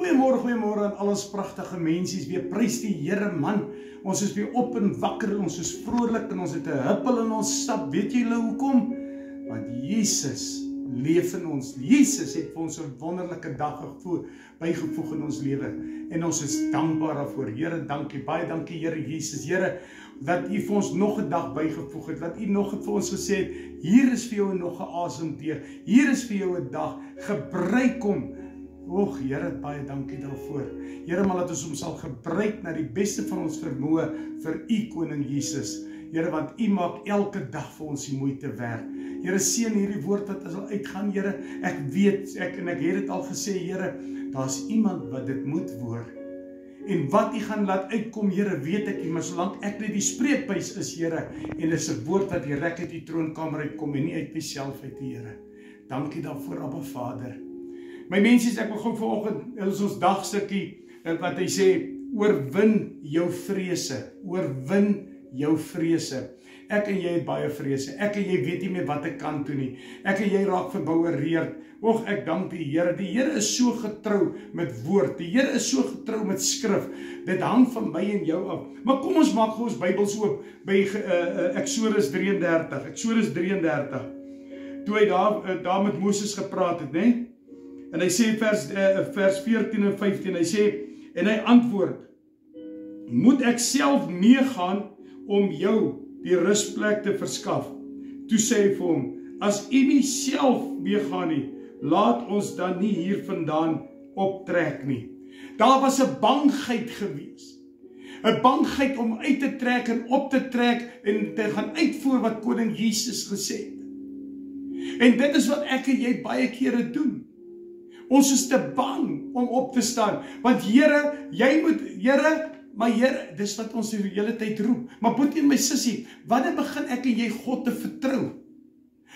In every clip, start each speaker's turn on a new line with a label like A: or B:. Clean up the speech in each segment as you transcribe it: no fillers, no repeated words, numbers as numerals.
A: Goeiemôre aan al ons pragtige mensies, weer prys die Here man, ons is weer op en wakker, ons is vrolik en ons het 'n huppel in ons stap, weet julle hoekom? Want Jesus leef in ons, Jesus het vir ons 'n wonderlike dag bygevoeg in ons lewe, en ons is dankbaar daarvoor. Here, dankie, baie dankie Here Jesus, Here, dat U vir ons nog 'n dag bygevoeg het, wat U nog vir ons gesê het, hier is vir jou nog 'n asemteug, hier is vir jou 'n dag, gebruik hom. Och, Here, baie dankie daarvoor. Here, maar laat ons hom sal gebruik na die beste van ons vermoë vir U Koning Jesus. Here, want U maak elke dag vir ons die moeite werd. Here, seën hierdie woord wat sal uitgaan, Here. Ek weet, ek het dit al gesê, Here, daar's iemand wat dit moet hoor. En wat U gaan laat uitkom, Here, weet ek nie, maar solank ek net die spreekbuis is, Here, en dis 'n woord wat direk uit die troonkamer uitkom en nie uit myself uit, Here. Dankie daarvoor, Abba Vader. My mensies, ek wil gou vanoggend, ons dagstukkie, wat hy sê, oorwin jou vrese, oorwin jou vrese. Ek en jy het baie vrese, ek en jy weet nie meer wat ek kan toe nie, ek en jy raak verboureerd. Och, ek dank die Here is so getrou met woord, die Here is so getrou met skrif, dit hang van my en jou af. Maar kom ons maak ons Bybels oop, by Eksodus 33, toe hy daar met Moses gepraat het, né? En hy sê vers 14 en 15, hy sê, en hy antwoord, moet ek self meegaan om jou die rusplek te verskaf? Toe sê hy vir hom, as u nie self meegaan nie, laat ons dan nie hier vandaan optrek nie. Daar was 'n bangheid gewees, 'n bangheid om uit te trek en op te trek en te gaan uitvoer wat Koning Jesus gesê het. En dit is wat ek en jy baie kere doen. Ons is te bang om op te staan, want Here, maar Here, dis wat ons die hele tyd roep. Maar boetie en my sussie, wanneer begin ek en jy God te vertrou?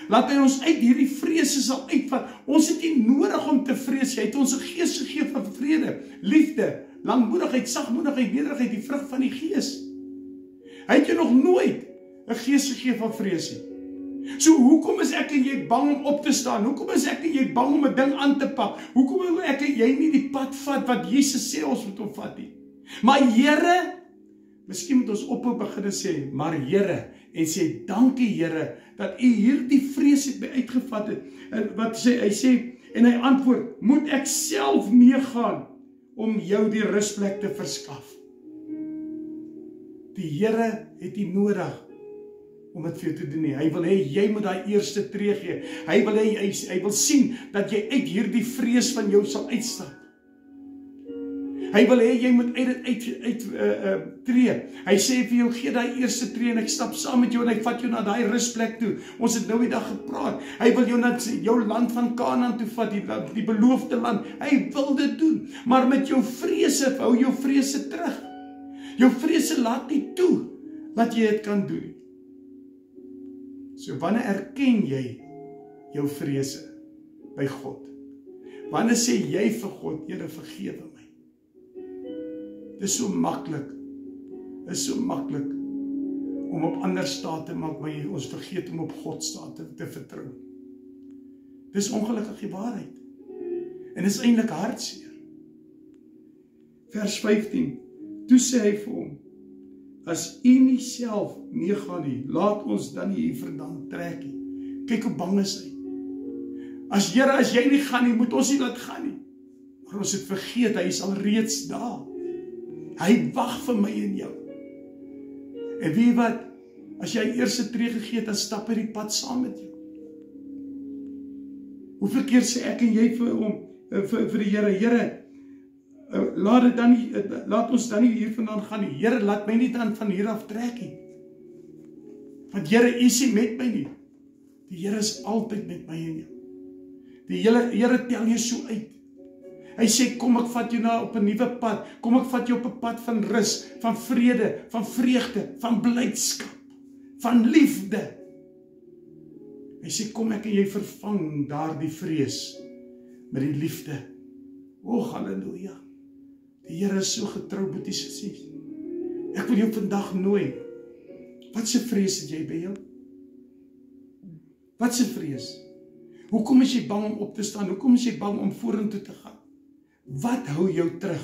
A: Laat hy ons uit hierdie vrese sal uitvat. Ons het nie nodig om te vrees. Hy het ons 'n gees gegee van vrede, liefde, langmoedigheid, sagmoedigheid, nederigheid, die vrug van die gees. Hy het jou nog nooit 'n gees gegee van vrees nie. So hoekom is ek en jy bang om op te staan? Hoekom is ek en jy bang om 'n ding aan te pak? Hoekom wil ek en jy nie die pad vat wat Jesus sê ons moet opvat nie? Maar Here, miskien moet ons ophou begin sê, maar Here, en sê, dankie Here, dat U hierdie vrees het by uitgevat het. En wat sê, hy sê, en hy antwoord, moet ek self meegaan om jou die rusplek te verskaf? Die Here het U nodig om dit vir jou te doen nie. Hy wil hê jy moet daai eerste tree gee. Hy wil sien dat jy uit hierdie vrees van jou sal uitstap. Hy wil hê jy moet tree. Hy sê vir jou, gee daai eerste tree en ek stap saam met jou en ek vat jou na daai rusplek toe. Ons het nou die dag gepraat. Hy wil jou na jou land van Kanaan toe vat, die beloofde land. Hy wil dit doen. Maar met jou vrese, hou jou vrese terug. Jou vrese laat nie toe dat jy dit kan doen. So wanneer erken jy jou vrese by God? Wanneer sê jy vir God, Here, vergewe my? Dis so maklik. Is so maklik om op ander staat te maak, maar ons vergeet om op God staat te vertrou. Dis ongelukkig die waarheid. En dis eintlik hartseer. Vers 15. Toe sê hy vir hom, as u nie self meegaan nie, laat ons dan nie hier vandaan trek nie. Kyk hoe bang is hy. Here, as jy nie gaan nie, moet ons nie laat gaan nie. Maar ons het vergeet, hy is al reeds daar. Hy wag vir my en jou. En weet wat, as jy eerste tree gegee het, dan stap hy die pad saam met jou. Hoeveel keer sê ek en jy vir hom, vir die Here, laat ons dan nie hier vandaan gaan nie. Here, laat my nie dan van hier af trek nie. Want Here, U is nie met my nie. Die Here is altyd met my en jou. Die Here tel jou so uit. Hy sê, kom ek vat jou op 'n nuwe pad. Kom ek vat jou op 'n pad van rus, van vrede, van vreugde, van blydskap, van liefde. Hy sê, kom ek en jy vervang daardie vrees met die liefde. O, halleluja. Die Here is so getrou, boeties gesê. Ek wil jou vandag nooi. Wat se vrees het jy by jou? Wat se vrees? Hoekom is jy bang om op te staan? Hoekom is jy bang om vorentoe te gaan? Wat hou jou terug?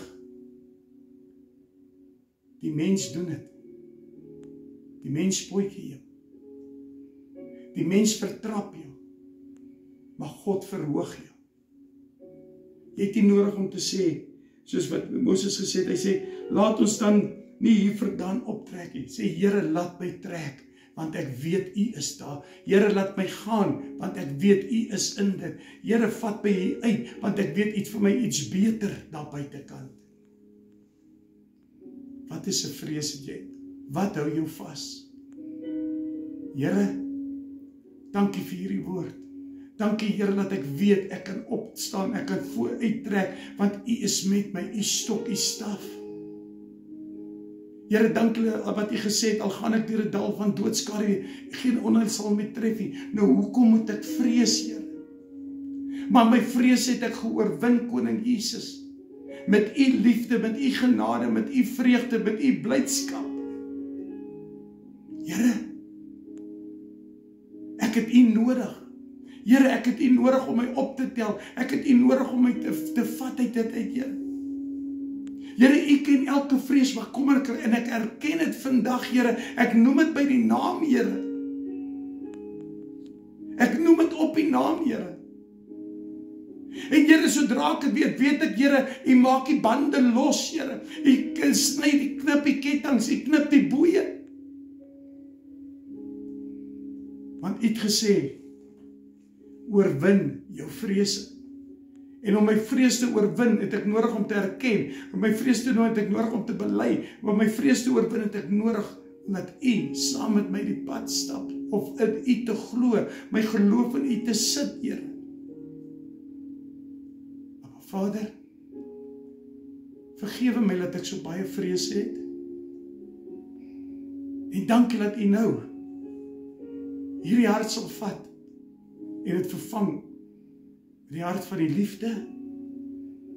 A: Die mens doen dit. Die mens spootjie jou. Die mens vertrap jou. Maar God verhoog jou. Jy het nie nodig om te sê, soos wat Moses gesê het, hy sê, laat ons dan nie hier vandaan optrek nie. Sê, Here, laat my trek, want ek weet U is daar. Here, laat my gaan, want ek weet U is in dit. Here, vat my hier uit, want ek weet iets vir my iets beter daar buitekant. Wat is 'n vrees wat jy het? Wat hou jou vas? Here, dankie vir hierdie woord. Dankie Here dat ek weet, ek kan opstaan, ek kan vooruit trek, want U is met my, U stok, U staf. Here, dankie wat U gesê het, al gaan ek deur 'n dal van doodskare, geen onheil sal my tref nie. Nou hoekom moet ek vrees, Here? Maar my vrees het ek geoorwin, Koning Jesus. Met U liefde, met U genade, met U vreugde, met U blydskap. Here, ek het U nodig. Here, ek het U nodig om my op te tel. Ek het U nodig om my te vat uit dit uit, Here. Here, U ken elke vrees wat kom en ek erken dit vandag, Here. Ek noem dit by die naam, Here. Ek noem dit op die naam, Here. En Here, sodra ek dit weet ek, Here, U maak die bande los, Here. U sny die knip die kettinge, U knip die boeie. Want U het gesê, oorwin jou vrese. En om my vrees te oorwin, het ek nodig om te erken. Om my vrees te oorwin, het ek nodig om te bely. Om my vrees te oorwin, het ek nodig dat U saam met my die pad stap. Of in U te glo, my geloof in U te sit, Here. Maar Vader, vergewe my dat ek so baie vrees het. En dankie dat U nou hierdie hart sal vat en dit vervang met die hart van die liefde,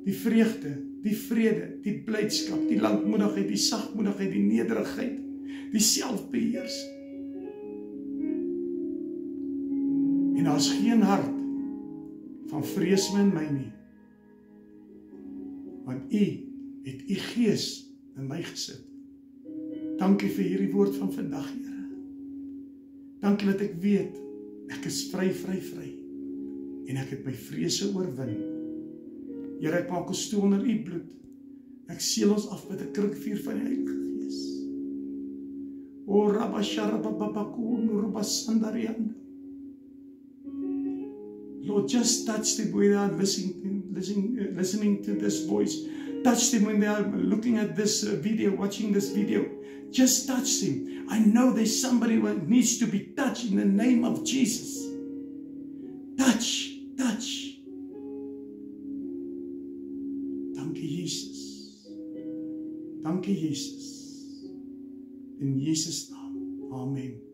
A: die vreugde, die vrede, die blydskap, die lankmoedigheid, die sagmoedigheid, die nederigheid, die selfbeheers. En daar is geen hart van vrees meer in my nie, want U het U Gees in my gesit. Dankie vir hierdie woord van vandag, Here. Dankie dat ek weet, ek is vry, en ek het my vrese oorwin. Here, ek maak ons toe onder U bloed. Ek seël ons af met 'n krinkvuur van die Heilige Gees. O Rabasharababakun Rubasandarianda. Lord, just touch them when they are listening to this voice. Touch them when they are looking at this video, watching this video. Just touch them. I know there's somebody who needs to be touched in the name of Jesus. Touch. Dankie Jesus. Dankie Jesus. In Jesus' naam. Amen.